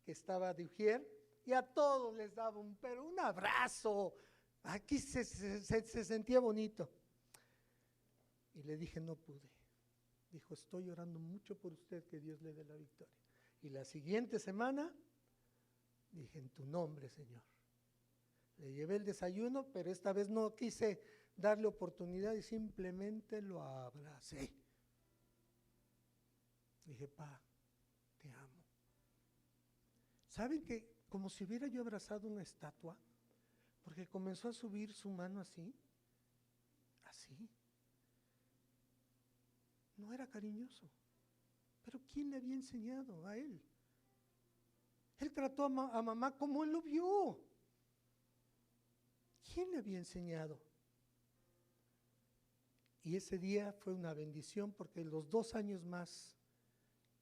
que estaba de Ujier y a todos les daba un abrazo. Aquí se sentía bonito. Y le dije, no pude. Dijo, estoy orando mucho por usted, que Dios le dé la victoria. Y la siguiente semana, dije, en tu nombre, Señor. Le llevé el desayuno, pero esta vez no quise darle oportunidad y simplemente lo abracé. Dije, pa, te amo. ¿Saben que como si hubiera yo abrazado una estatua? Porque comenzó a subir su mano así, así. No era cariñoso, pero ¿quién le había enseñado a él? Él trató a mamá como él lo vio. ¿Quién le había enseñado? Y ese día fue una bendición porque los 2 años más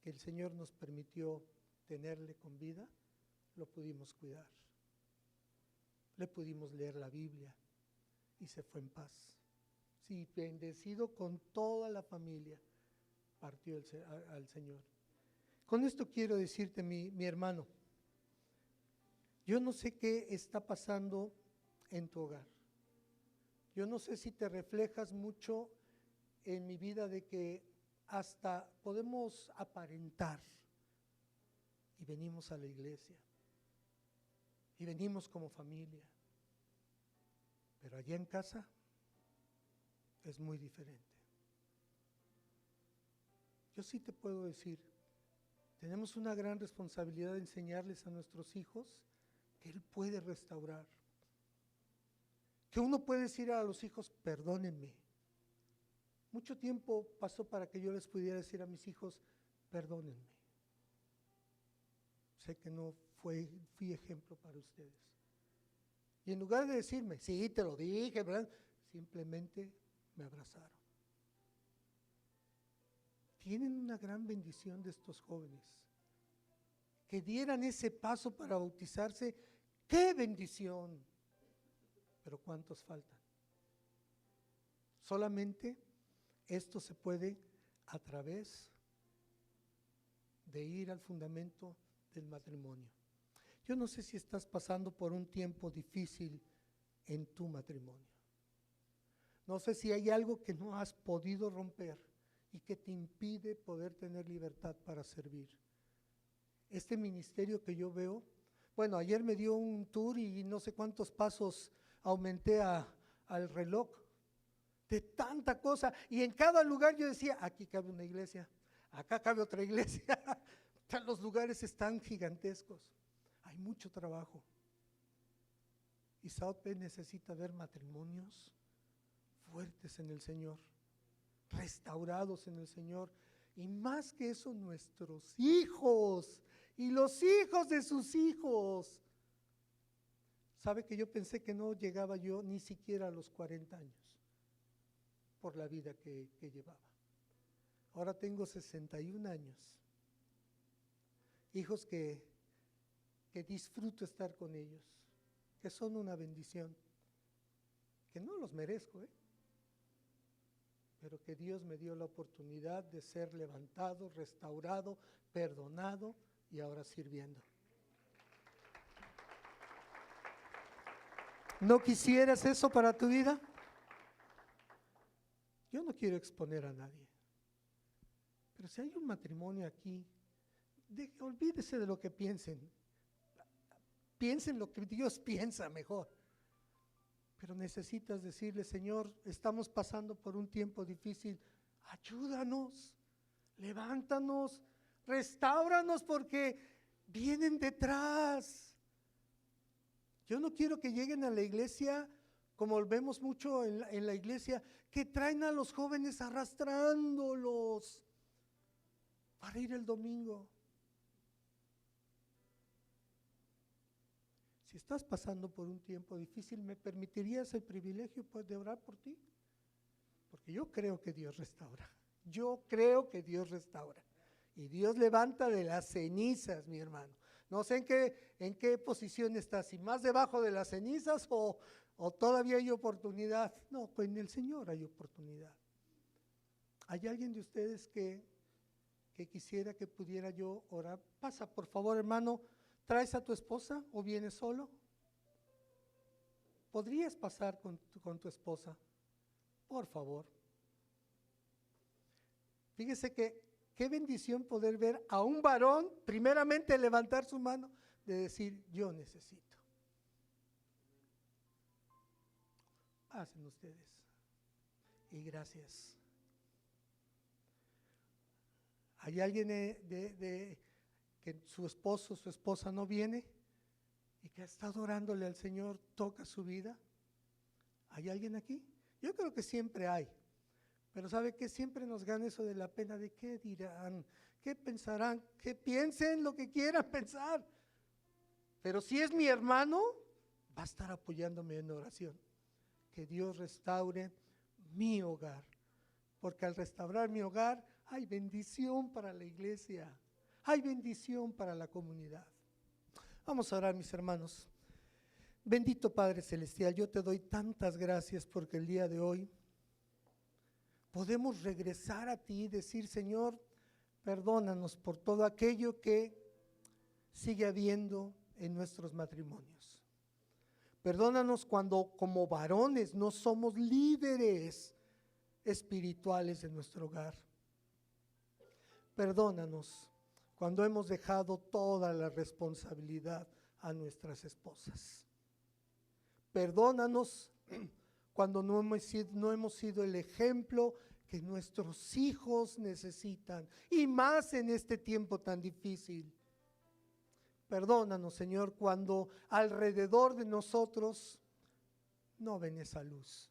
que el Señor nos permitió tenerle con vida, lo pudimos cuidar. Le pudimos leer la Biblia y se fue en paz. Sí, bendecido con toda la familia, partió al Señor. Con esto quiero decirte, mi hermano, yo no sé qué está pasando en tu hogar. Yo no sé si te reflejas mucho en mi vida de que hasta podemos aparentar y venimos a la iglesia. y venimos como familia. Pero allá en casa es muy diferente. Yo sí te puedo decir, tenemos una gran responsabilidad de enseñarles a nuestros hijos que Él puede restaurar. Que uno puede decir a los hijos, perdónenme. Mucho tiempo pasó para que yo les pudiera decir a mis hijos, perdónenme. Sé que no fui ejemplo para ustedes. Y en lugar de decirme, sí, te lo dije, ¿verdad? Simplemente me abrazaron. Tienen una gran bendición de estos jóvenes. Que dieran ese paso para bautizarse, ¡qué bendición! Pero ¿cuántos faltan? Solamente esto se puede a través de ir al fundamento del matrimonio. Yo no sé si estás pasando por un tiempo difícil en tu matrimonio. No sé si hay algo que no has podido romper y que te impide poder tener libertad para servir. Este ministerio que yo veo, bueno, ayer me dio un tour y no sé cuántos pasos aumenté al reloj de tanta cosa, y en cada lugar yo decía, aquí cabe una iglesia, acá cabe otra iglesia. Los lugares están gigantescos, hay mucho trabajo. Y South Bend necesita ver matrimonios fuertes en el Señor, restaurados en el Señor, y más que eso, nuestros hijos y los hijos de sus hijos. Sabe que yo pensé que no llegaba yo ni siquiera a los 40 años por la vida que llevaba. Ahora tengo 61 años. Hijos que disfruto estar con ellos, que son una bendición, que no los merezco, pero que Dios me dio la oportunidad de ser levantado, restaurado, perdonado y ahora sirviendo. ¿No quisieras eso para tu vida? Yo no quiero exponer a nadie, pero si hay un matrimonio aquí, olvídese de lo que piensen, piensen lo que Dios piensa mejor. Pero necesitas decirle, Señor, estamos pasando por un tiempo difícil, ayúdanos, levántanos, restáuranos porque vienen detrás. Yo no quiero que lleguen a la iglesia, como vemos mucho en la iglesia, que traen a los jóvenes arrastrándolos para ir el domingo. Si estás pasando por un tiempo difícil, ¿me permitirías el privilegio de orar por ti? Porque yo creo que Dios restaura. Yo creo que Dios restaura. Y Dios levanta de las cenizas, mi hermano. No sé en qué posición estás, si más debajo de las cenizas o todavía hay oportunidad. No, pues en el Señor hay oportunidad. ¿Hay alguien de ustedes que quisiera que pudiera yo orar? Pasa, por favor, hermano. ¿Traes a tu esposa o vienes solo? ¿Podrías pasar con tu esposa? Por favor. Fíjese que qué bendición poder ver a un varón primeramente levantar su mano de decir, yo necesito. Pasen ustedes. Y gracias. ¿Hay alguien que su esposo, su esposa no viene y que ha estado orándole al Señor, toca su vida? ¿Hay alguien aquí? Yo creo que siempre hay, pero ¿sabe qué? Siempre nos gana eso de la pena de qué dirán, qué pensarán, que piensen lo que quieran pensar, pero si es mi hermano, va a estar apoyándome en oración, que Dios restaure mi hogar, porque al restaurar mi hogar hay bendición para la iglesia. Hay bendición para la comunidad. Vamos a orar, mis hermanos. Bendito Padre Celestial, yo te doy tantas gracias porque el día de hoy podemos regresar a ti y decir, Señor, perdónanos por todo aquello que sigue habiendo en nuestros matrimonios. Perdónanos cuando como varones no somos líderes espirituales de nuestro hogar. Perdónanos cuando hemos dejado toda la responsabilidad a nuestras esposas. Perdónanos cuando no hemos sido el ejemplo que nuestros hijos necesitan, y más en este tiempo tan difícil. Perdónanos, Señor, cuando alrededor de nosotros no ven esa luz,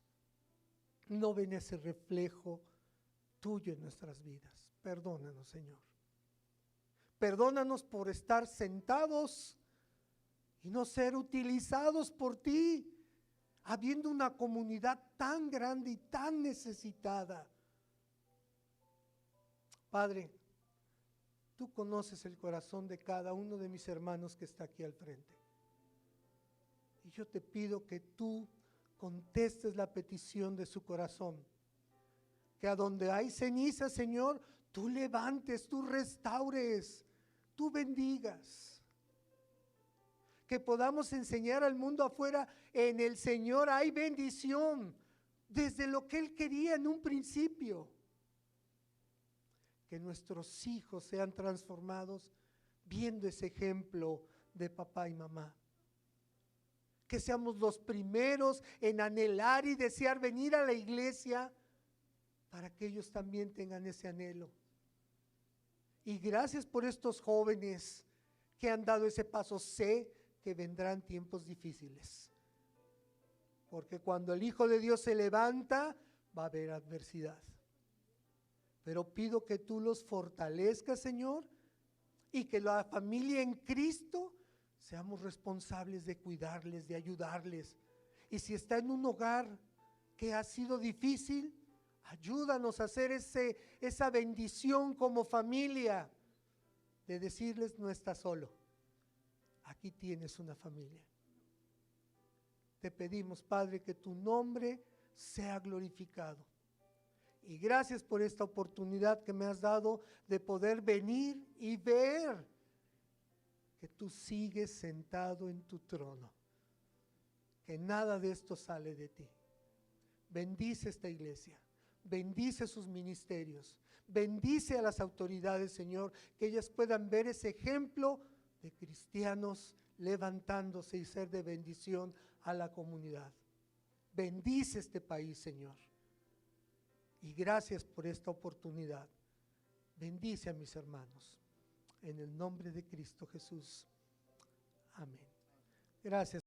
no ven ese reflejo tuyo en nuestras vidas. Perdónanos, Señor. Perdónanos por estar sentados y no ser utilizados por ti, habiendo una comunidad tan grande y tan necesitada. Padre, tú conoces el corazón de cada uno de mis hermanos que está aquí al frente. Y yo te pido que tú contestes la petición de su corazón. Que a donde hay ceniza, Señor, tú levantes, tú restaures, tú bendigas. Que podamos enseñar al mundo afuera, en el Señor hay bendición, desde lo que Él quería en un principio. Que nuestros hijos sean transformados viendo ese ejemplo de papá y mamá. Que seamos los primeros en anhelar y desear venir a la iglesia para que ellos también tengan ese anhelo. Y gracias por estos jóvenes que han dado ese paso. Sé que vendrán tiempos difíciles, porque cuando el Hijo de Dios se levanta va a haber adversidad. Pero pido que tú los fortalezcas, Señor, y que la familia en Cristo seamos responsables de cuidarles, de ayudarles. Y si está en un hogar que ha sido difícil, ayúdanos a hacer esa bendición como familia, de decirles: no estás solo, aquí tienes una familia. Te pedimos, Padre, que tu nombre sea glorificado. Y gracias por esta oportunidad que me has dado de poder venir y ver que tú sigues sentado en tu trono, que nada de esto sale de ti. Bendice esta iglesia, bendice sus ministerios, bendice a las autoridades, Señor, que ellas puedan ver ese ejemplo de cristianos levantándose y ser de bendición a la comunidad. Bendice este país, Señor. Y gracias por esta oportunidad. Bendice a mis hermanos. En el nombre de Cristo Jesús. Amén. Gracias.